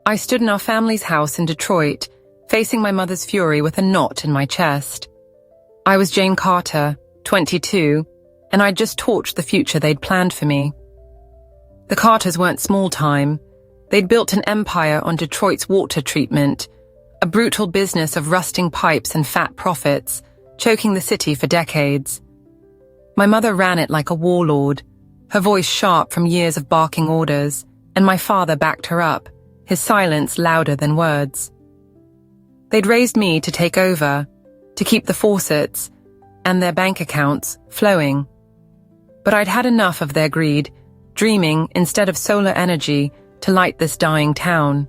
I stood in our family's house in Detroit, facing my mother's fury with a knot in my chest. I was Jane Carter, 22, and I'd just torched the future they'd planned for me. The Carters weren't small time. They'd built an empire on Detroit's water treatment, a brutal business of rusting pipes and fat profits, choking the city for decades. My mother ran it like a warlord, her voice sharp from years of barking orders, and my father backed her up, his silence louder than words. They'd raised me to take over, to keep the faucets and their bank accounts flowing. But I'd had enough of their greed, dreaming, instead of solar energy, to light this dying town.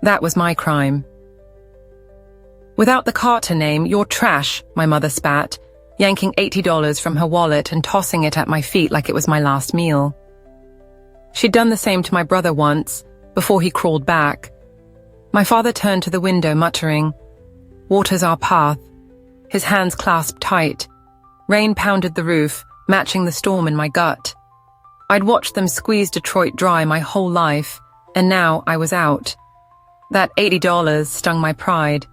That was my crime. Without the Carter name, you're trash, my mother spat, yanking $80 from her wallet and tossing it at my feet like it was my last meal. She'd done the same to my brother once, before he crawled back. My father turned to the window, muttering, "Water's our path," his hands clasped tight. Rain pounded the roof, matching the storm in my gut. I'd watched them squeeze Detroit dry my whole life, and now I was out. That $80 stung my pride.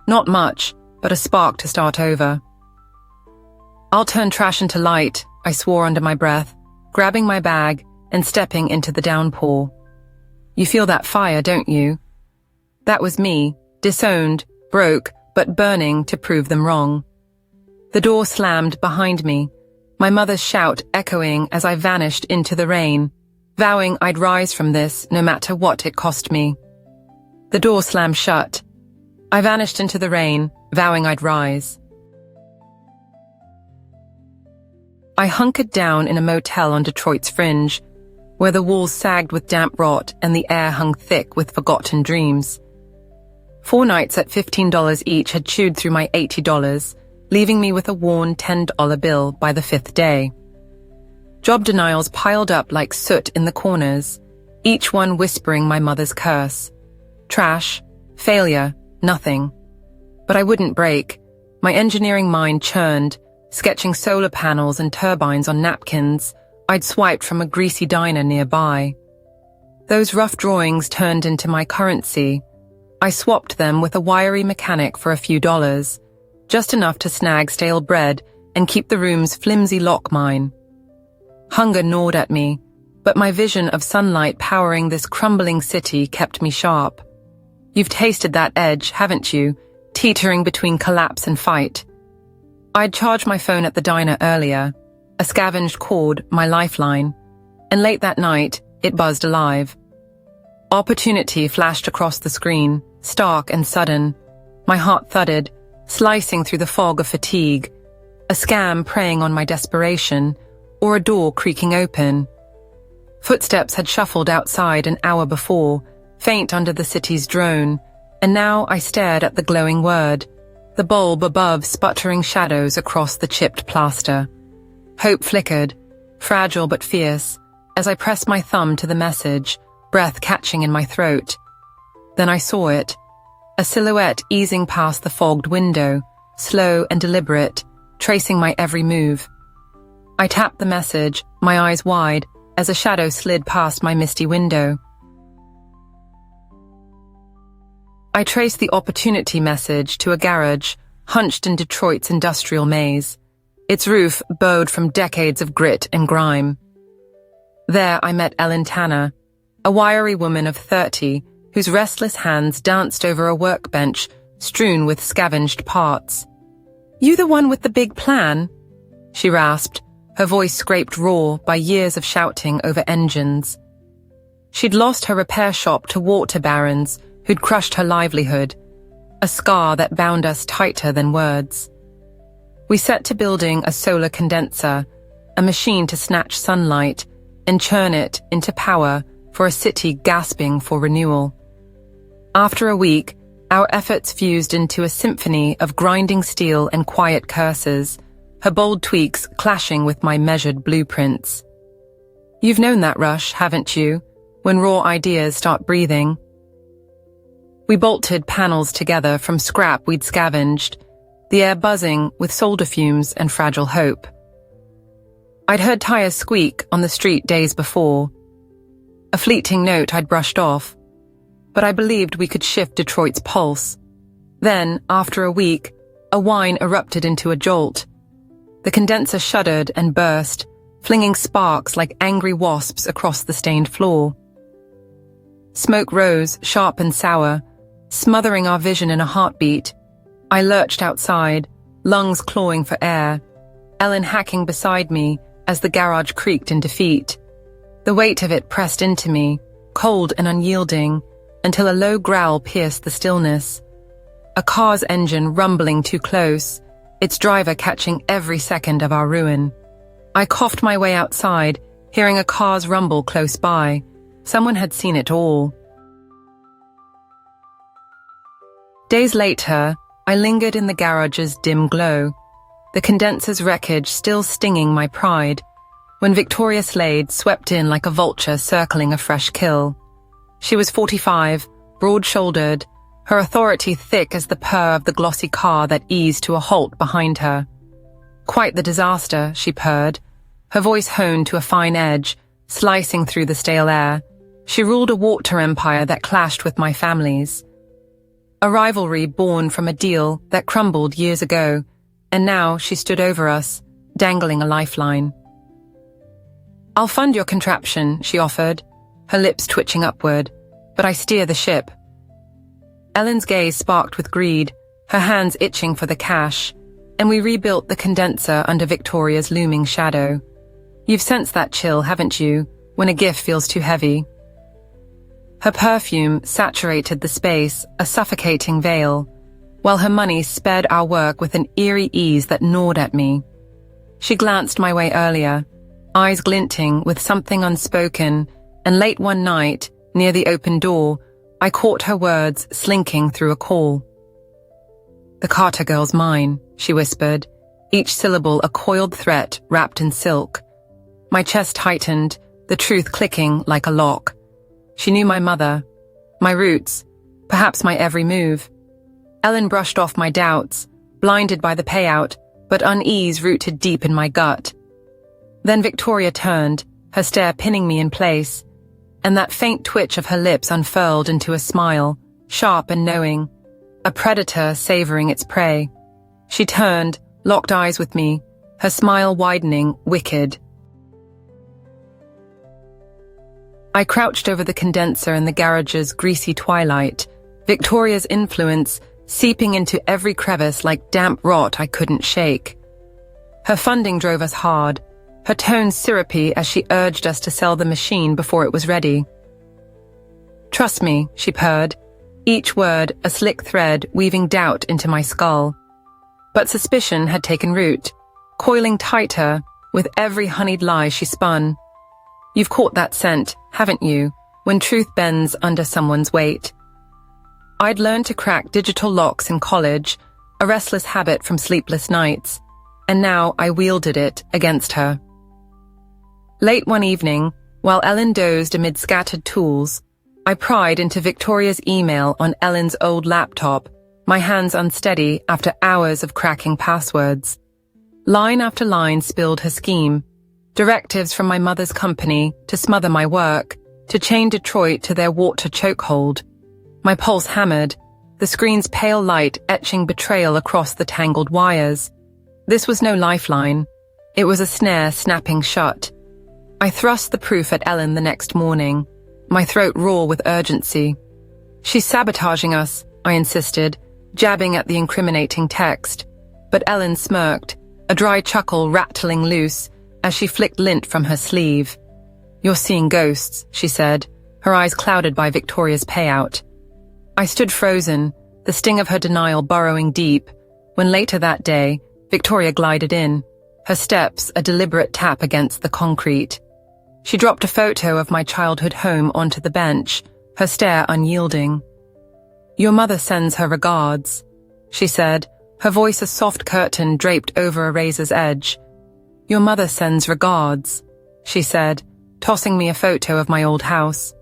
Not much, but a spark to start over. "I'll turn trash into light," I swore under my breath, grabbing my bag and stepping into the downpour. "You feel that fire, don't you?" That was me, disowned, broke, but burning to prove them wrong. The door slammed behind me, my mother's shout echoing as I vanished into the rain, vowing I'd rise from this no matter what it cost me. The door slammed shut. I vanished into the rain, vowing I'd rise. I hunkered down in a motel on Detroit's fringe, where the walls sagged with damp rot and the air hung thick with forgotten dreams. 4 nights at $15 each had chewed through my $80, leaving me with a worn $10 bill by the 5th day. Job denials piled up like soot in the corners, each one whispering my mother's curse. Trash, failure, nothing. But I wouldn't break. My engineering mind churned, sketching solar panels and turbines on napkins I'd swiped from a greasy diner nearby. Those rough drawings turned into my currency. I swapped them with a wiry mechanic for a few dollars, just enough to snag stale bread and keep the room's flimsy lock mine. Hunger gnawed at me, but my vision of sunlight powering this crumbling city kept me sharp. You've tasted that edge, haven't you, teetering between collapse and fight? I'd charged my phone at the diner earlier, a scavenged cord, my lifeline, and late that night, it buzzed alive. Opportunity flashed across the screen, stark and sudden. My heart thudded, slicing through the fog of fatigue, a scam preying on my desperation, or a door creaking open. Footsteps had shuffled outside an hour before, faint under the city's drone, and now I stared at the glowing word, the bulb above sputtering shadows across the chipped plaster. Hope flickered, fragile but fierce, as I pressed my thumb to the message, breath catching in my throat. Then I saw it, a silhouette easing past the fogged window, slow and deliberate, tracing my every move. I tapped the message, my eyes wide, as a shadow slid past my misty window. I traced the opportunity message to a garage, hunched in Detroit's industrial maze, its roof bowed from decades of grit and grime. There I met Ellen Tanner, a wiry woman of 30, whose restless hands danced over a workbench strewn with scavenged parts. "You the one with the big plan?" she rasped, her voice scraped raw by years of shouting over engines. She'd lost her repair shop to water barons who'd crushed her livelihood, a scar that bound us tighter than words. We set to building a solar condenser, a machine to snatch sunlight and churn it into power for a city gasping for renewal. After a week, our efforts fused into a symphony of grinding steel and quiet curses, her bold tweaks clashing with my measured blueprints. You've known that rush, haven't you, when raw ideas start breathing? We bolted panels together from scrap we'd scavenged, the air buzzing with solder fumes and fragile hope. I'd heard tires squeak on the street days before, a fleeting note I'd brushed off. but I believed we could shift Detroit's pulse. Then, after a week, a whine erupted into a jolt. The condenser shuddered and burst, flinging sparks like angry wasps across the stained floor. Smoke rose, sharp and sour, smothering our vision in a heartbeat. I lurched outside, lungs clawing for air, Ellen hacking beside me as the garage creaked in defeat. The weight of it pressed into me, cold and unyielding, until a low growl pierced the stillness. A car's engine rumbling too close, its driver catching every second of our ruin. I coughed my way outside, hearing a car's rumble close by. Someone had seen it all. Days later, I lingered in the garage's dim glow, the condenser's wreckage still stinging my pride, when Victoria Slade swept in like a vulture circling a fresh kill. She was 45, broad-shouldered, her authority thick as the purr of the glossy car that eased to a halt behind her. "Quite the disaster," she purred, her voice honed to a fine edge, slicing through the stale air. She ruled a water empire that clashed with my family's. A rivalry born from a deal that crumbled years ago, and now she stood over us, dangling a lifeline. "I'll fund your contraption," she offered, her lips twitching upward, "but I steer the ship." Ellen's gaze sparked with greed, her hands itching for the cash, and we rebuilt the condenser under Victoria's looming shadow. You've sensed that chill, haven't you, when a gift feels too heavy? Her perfume saturated the space, a suffocating veil, while her money sped our work with an eerie ease that gnawed at me. She glanced my way earlier, eyes glinting with something unspoken, and late one night, near the open door, I caught her words slinking through a call. "The Carter girl's mine," she whispered, each syllable a coiled threat wrapped in silk. My chest tightened, the truth clicking like a lock. She knew my mother, my roots, perhaps my every move. Ellen brushed off my doubts, blinded by the payout, but unease rooted deep in my gut. Then Victoria turned, her stare pinning me in place, and that faint twitch of her lips unfurled into a smile, sharp and knowing, a predator savoring its prey. She turned, locked eyes with me, her smile widening, wicked. I crouched over the condenser in the garage's greasy twilight, Victoria's influence seeping into every crevice like damp rot I couldn't shake. Her funding drove us hard, her tone syrupy as she urged us to sell the machine before it was ready. "Trust me," she purred, each word a slick thread weaving doubt into my skull. But suspicion had taken root, coiling tighter with every honeyed lie she spun. You've caught that scent, haven't you, when truth bends under someone's weight? I'd learned to crack digital locks in college, a restless habit from sleepless nights, and now I wielded it against her. Late one evening, while Ellen dozed amid scattered tools, I pried into Victoria's email on Ellen's old laptop, my hands unsteady after hours of cracking passwords. Line after line spilled her scheme, directives from my mother's company to smother my work, to chain Detroit to their water chokehold. My pulse hammered, the screen's pale light etching betrayal across the tangled wires. This was no lifeline. It was a snare snapping shut. I thrust the proof at Ellen the next morning, my throat raw with urgency. "She's sabotaging us," I insisted, jabbing at the incriminating text. But Ellen smirked, a dry chuckle rattling loose as she flicked lint from her sleeve. "You're seeing ghosts," she said, her eyes clouded by Victoria's payout. I stood frozen, the sting of her denial burrowing deep, when later that day, Victoria glided in, her steps a deliberate tap against the concrete. She dropped a photo of my childhood home onto the bench, her stare unyielding. "Your mother sends her regards," she said, her voice a soft curtain draped over a razor's edge. "Your mother sends regards," she said, tossing me a photo of my old house.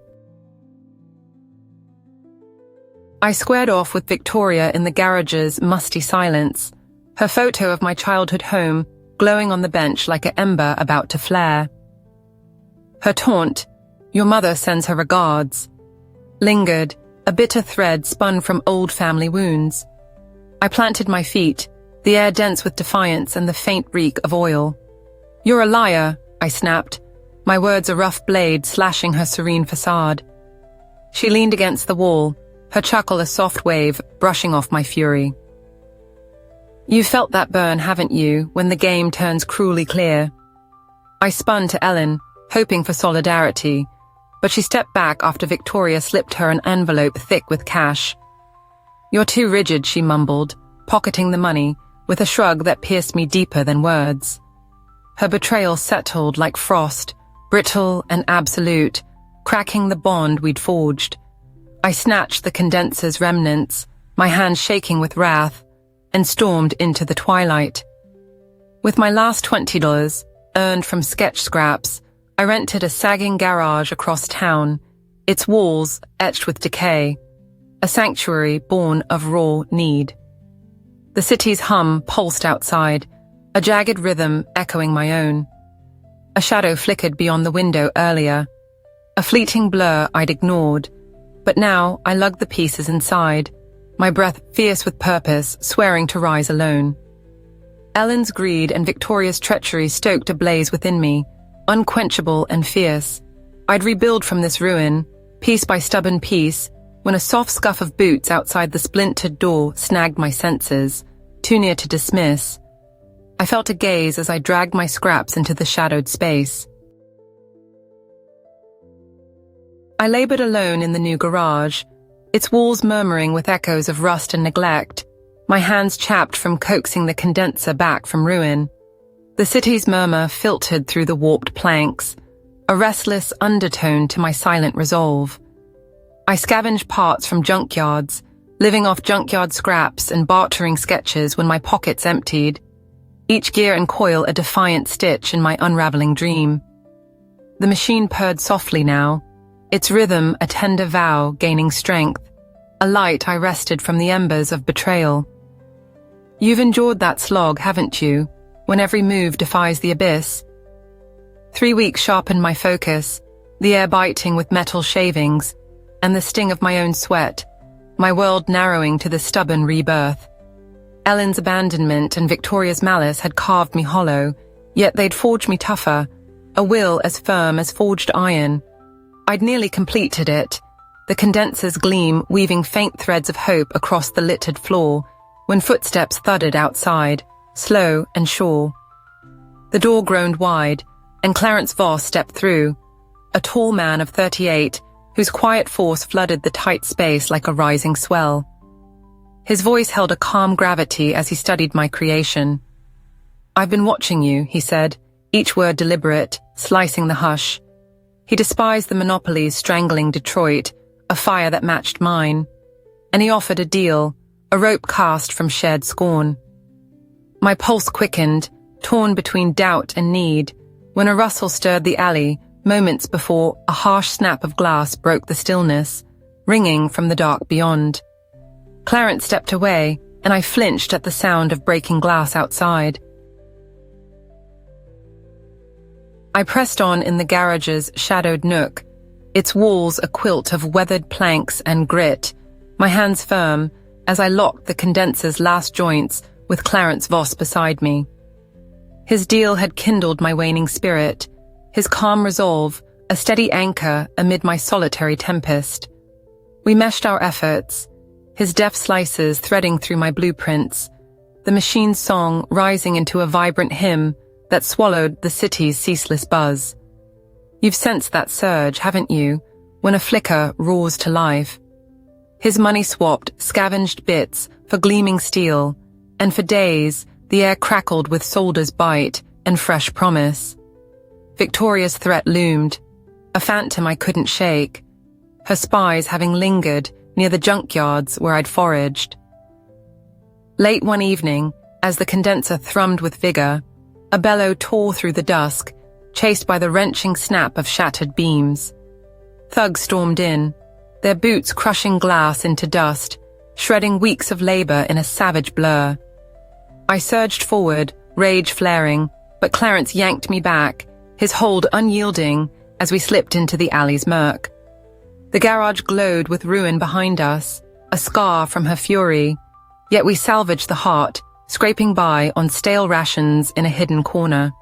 I squared off with Victoria in the garage's musty silence, her photo of my childhood home glowing on the bench like an ember about to flare. Her taunt, "Your mother sends her regards," lingered, a bitter thread spun from old family wounds. I planted my feet, the air dense with defiance and the faint reek of oil. "You're a liar," I snapped, my words a rough blade slashing her serene facade. She leaned against the wall, her chuckle a soft wave brushing off my fury. "You felt that burn, haven't you, when the game turns cruelly clear?" I spun to Ellen, hoping for solidarity, but she stepped back after Victoria slipped her an envelope thick with cash. "You're too rigid," she mumbled, pocketing the money, with a shrug that pierced me deeper than words. Her betrayal settled like frost, brittle and absolute, cracking the bond we'd forged. I snatched the condenser's remnants, my hands shaking with wrath, and stormed into the twilight. With my last $20, earned from sketch scraps, I rented a sagging garage across town, its walls etched with decay, a sanctuary born of raw need. The city's hum pulsed outside, a jagged rhythm echoing my own. A shadow flickered beyond the window earlier, a fleeting blur I'd ignored, but now I lugged the pieces inside, my breath fierce with purpose, swearing to rise alone. Ellen's greed and Victoria's treachery stoked a blaze within me, unquenchable and fierce. I'd rebuild from this ruin, piece by stubborn piece, when a soft scuff of boots outside the splintered door snagged my senses, too near to dismiss. I felt a gaze as I dragged my scraps into the shadowed space. I labored alone in the new garage, its walls murmuring with echoes of rust and neglect, my hands chapped from coaxing the condenser back from ruin. The city's murmur filtered through the warped planks, a restless undertone to my silent resolve. I scavenged parts from junkyards, living off junkyard scraps and bartering sketches when my pockets emptied, each gear and coil a defiant stitch in my unraveling dream. The machine purred softly now, its rhythm a tender vow gaining strength, a light I wrested from the embers of betrayal. "You've endured that slog, haven't you, when every move defies the abyss?" 3 weeks sharpened my focus, the air biting with metal shavings, and the sting of my own sweat, my world narrowing to the stubborn rebirth. Ellen's abandonment and Victoria's malice had carved me hollow, yet they'd forged me tougher, a will as firm as forged iron. I'd nearly completed it, the condenser's gleam weaving faint threads of hope across the littered floor, when footsteps thudded outside, slow and sure. The door groaned wide, and Clarence Voss stepped through, a tall man of 38, whose quiet force flooded the tight space like a rising swell. His voice held a calm gravity as he studied my creation. "I've been watching you," he said, each word deliberate, slicing the hush. He despised the monopolies strangling Detroit, a fire that matched mine, and he offered a deal, a rope cast from shared scorn. My pulse quickened, torn between doubt and need, when a rustle stirred the alley, moments before a harsh snap of glass broke the stillness, ringing from the dark beyond. Clarence stepped away, and I flinched at the sound of breaking glass outside. I pressed on in the garage's shadowed nook, its walls a quilt of weathered planks and grit, my hands firm as I locked the condenser's last joints with Clarence Voss beside me. His deal had kindled my waning spirit, his calm resolve a steady anchor amid my solitary tempest. We meshed our efforts, his deft slices threading through my blueprints, the machine's song rising into a vibrant hymn that swallowed the city's ceaseless buzz. You've sensed that surge, haven't you, when a flicker roars to life? His money-swapped, scavenged bits for gleaming steel, and for days the air crackled with solder's bite and fresh promise. Victoria's threat loomed, a phantom I couldn't shake, her spies having lingered near the junkyards where I'd foraged. Late one evening, as the condenser thrummed with vigor, a bellow tore through the dusk, chased by the wrenching snap of shattered beams. Thugs stormed in, their boots crushing glass into dust, shredding weeks of labor in a savage blur. I surged forward, rage flaring, but Clarence yanked me back, his hold unyielding as we slipped into the alley's murk. The garage glowed with ruin behind us, a scar from her fury, yet we salvaged the heart, scraping by on stale rations in a hidden corner.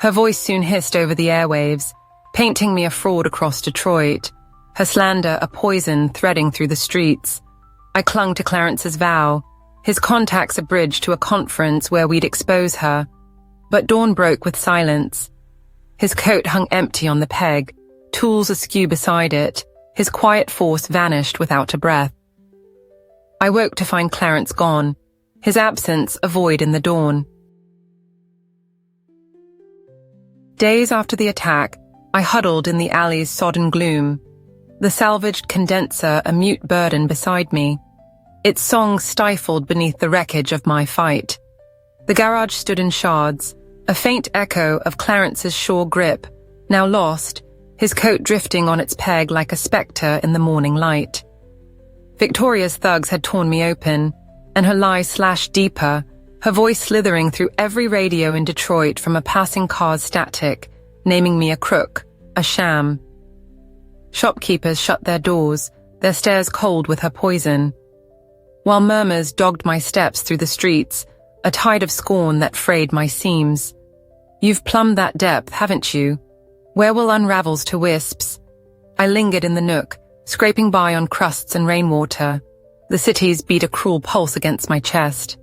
Her voice soon hissed over the airwaves, painting me a fraud across Detroit, her slander a poison threading through the streets. I clung to Clarence's vow, his contacts a bridge to a conference where we'd expose her. But dawn broke with silence. His coat hung empty on the peg, tools askew beside it, his quiet force vanished without a breath. I woke to find Clarence gone, his absence a void in the dawn. Days after the attack, I huddled in the alley's sodden gloom, the salvaged condenser a mute burden beside me, its song stifled beneath the wreckage of my fight. The garage stood in shards, a faint echo of Clarence's sure grip, now lost, his coat drifting on its peg like a spectre in the morning light. Victoria's thugs had torn me open, and her lie slashed deeper, her voice slithering through every radio in Detroit from a passing car's static, naming me a crook, a sham. Shopkeepers shut their doors, their stares cold with her poison. While murmurs dogged my steps through the streets, a tide of scorn that frayed my seams. You've plumbed that depth, haven't you? Where will unravels to wisps? I lingered in the nook, scraping by on crusts and rainwater. The cities beat a cruel pulse against my chest.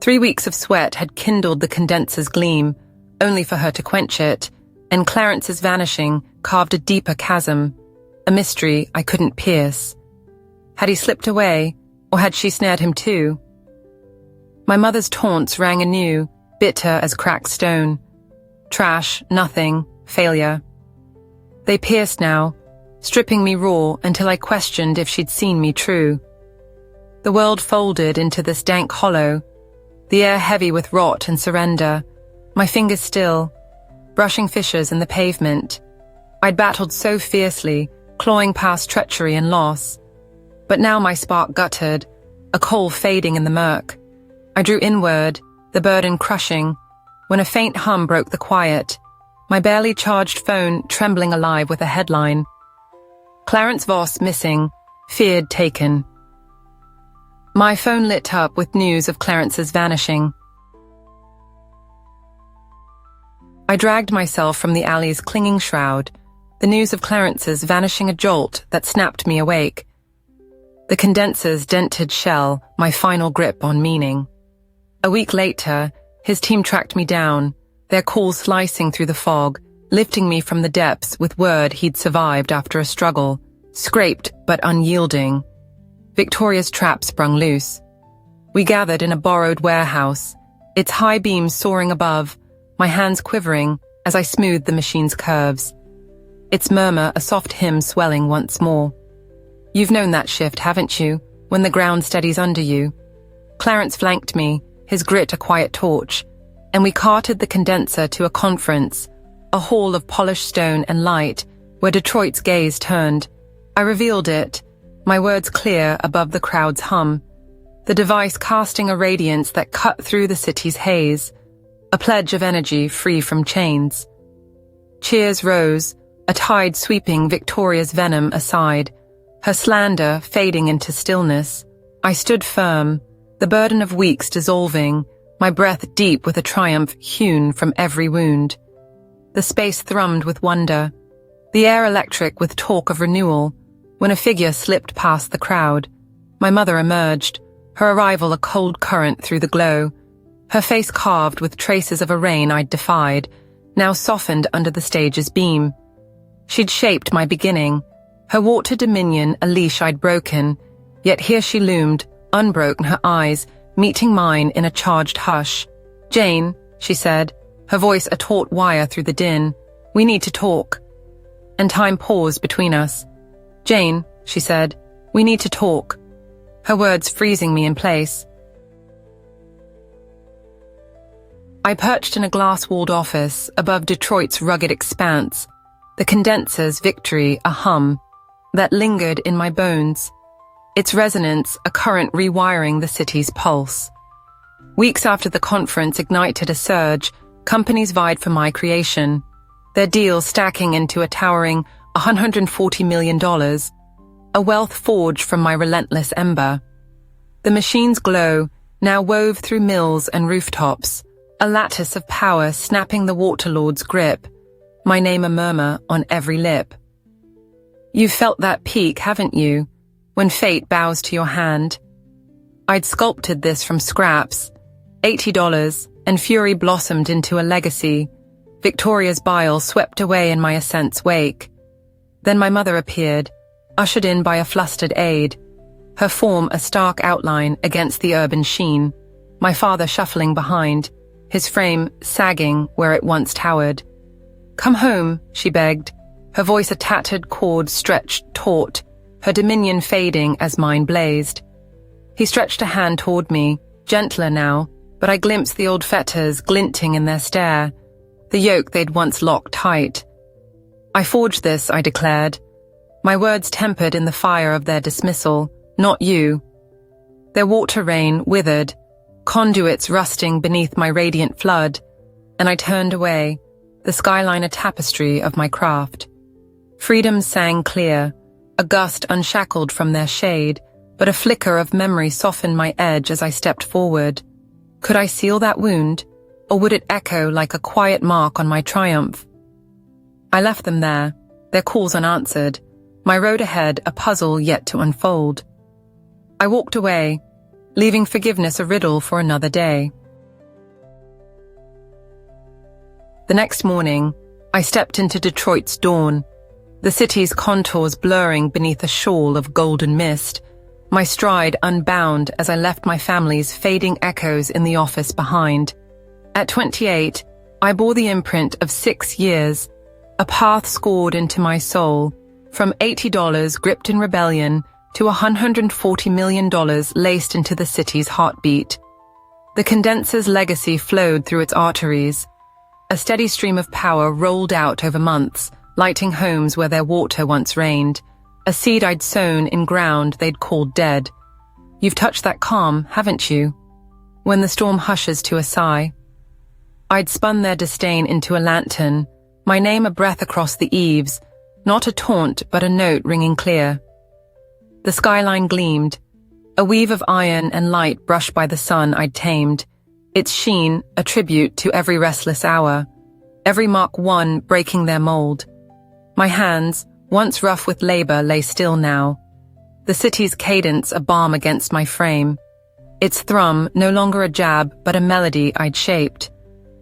3 weeks of sweat had kindled the condenser's gleam, only for her to quench it, and Clarence's vanishing carved a deeper chasm, a mystery I couldn't pierce. Had he slipped away, or had she snared him too? My mother's taunts rang anew, bitter as cracked stone. Trash, nothing, failure. They pierced now, stripping me raw until I questioned if she'd seen me true. The world folded into this dank hollow, the air heavy with rot and surrender, my fingers still, brushing fissures in the pavement. I'd battled so fiercely, clawing past treachery and loss. But now my spark guttered, a coal fading in the murk. I drew inward, the burden crushing, when a faint hum broke the quiet, my barely charged phone trembling alive with a headline. Clarence Voss missing, feared taken. My phone lit up with news of Clarence's vanishing. I dragged myself from the alley's clinging shroud, the news of Clarence's vanishing a jolt that snapped me awake. The condenser's dented shell, my final grip on meaning. A week later, his team tracked me down, their calls slicing through the fog, lifting me from the depths with word he'd survived after a struggle, scraped but unyielding. Victoria's trap sprung loose. We gathered in a borrowed warehouse, its high beams soaring above, my hands quivering as I smoothed the machine's curves. Its murmur a soft hymn swelling once more. You've known that shift, haven't you, when the ground steadies under you? Clarence flanked me, his grit a quiet torch, and we carted the condenser to a conference, a hall of polished stone and light, where Detroit's gaze turned. I revealed it, my words clear above the crowd's hum, the device casting a radiance that cut through the city's haze, a pledge of energy free from chains. Cheers rose, a tide sweeping Victoria's venom aside, her slander fading into stillness. I stood firm, the burden of weeks dissolving, my breath deep with a triumph hewn from every wound. The space thrummed with wonder, the air electric with talk of renewal, when a figure slipped past the crowd. My mother emerged, her arrival a cold current through the glow, her face carved with traces of a rain I'd defied, now softened under the stage's beam. She'd shaped my beginning, her water dominion a leash I'd broken, yet here she loomed, unbroken, her eyes meeting mine in a charged hush. Jane, she said, her voice a taut wire through the din, we need to talk. And time paused between us. Jane, she said, we need to talk. Her words freezing me in place. I perched in a glass-walled office above Detroit's rugged expanse, the condenser's victory a hum that lingered in my bones, its resonance a current rewiring the city's pulse. Weeks after the conference ignited a surge, companies vied for my creation, their deals stacking into a towering $140 million, a wealth forged from my relentless ember. The machine's glow now wove through mills and rooftops, a lattice of power snapping the waterlord's grip, my name a murmur on every lip. You've felt that peak, haven't you, when fate bows to your hand? I'd sculpted this from scraps, $80, and fury blossomed into a legacy. Victoria's bile swept away in my ascent's wake. Then my mother appeared, ushered in by a flustered aide, her form a stark outline against the urban sheen, my father shuffling behind, his frame sagging where it once towered. "Come home," she begged, her voice a tattered cord stretched taut, her dominion fading as mine blazed. He stretched a hand toward me, gentler now, but I glimpsed the old fetters glinting in their stare, the yoke they'd once locked tight. "I forged this," I declared, my words tempered in the fire of their dismissal, "not you." Their water rain withered, conduits rusting beneath my radiant flood, and I turned away, the skyline a tapestry of my craft. Freedom sang clear, a gust unshackled from their shade, but a flicker of memory softened my edge as I stepped forward. Could I seal that wound, or would it echo like a quiet mark on my triumph? I left them there, their calls unanswered, my road ahead a puzzle yet to unfold. I walked away, leaving forgiveness a riddle for another day. The next morning, I stepped into Detroit's dawn, the city's contours blurring beneath a shawl of golden mist, my stride unbound as I left my family's fading echoes in the office behind. At 28, I bore the imprint of 6 years, a path scored into my soul, from $80 gripped in rebellion to $140 million laced into the city's heartbeat. The condenser's legacy flowed through its arteries. A steady stream of power rolled out over months, lighting homes where their water once rained, a seed I'd sown in ground they'd called dead. You've touched that calm, haven't you? When the storm hushes to a sigh. I'd spun their disdain into a lantern, my name a breath across the eaves, not a taunt but a note ringing clear. The skyline gleamed, a weave of iron and light brushed by the sun I'd tamed, its sheen a tribute to every restless hour, every Mark I breaking their mold. My hands, once rough with labor, lay still now, the city's cadence a balm against my frame, its thrum no longer a jab but a melody I'd shaped.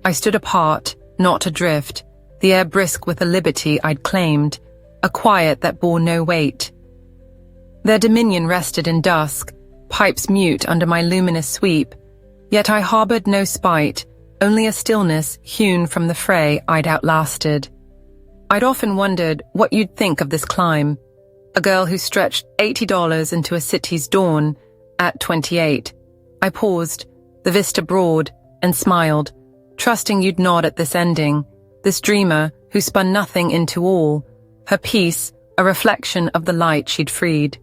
I stood apart, not adrift, the air brisk with a liberty I'd claimed, a quiet that bore no weight. Their dominion rested in dusk, pipes mute under my luminous sweep, yet I harbored no spite, only a stillness hewn from the fray I'd outlasted. I'd often wondered what you'd think of this climb, a girl who stretched $80 into a city's dawn at 28. I paused, the vista broad, and smiled, trusting you'd nod at this ending, this dreamer who spun nothing into all, her peace a reflection of the light she'd freed.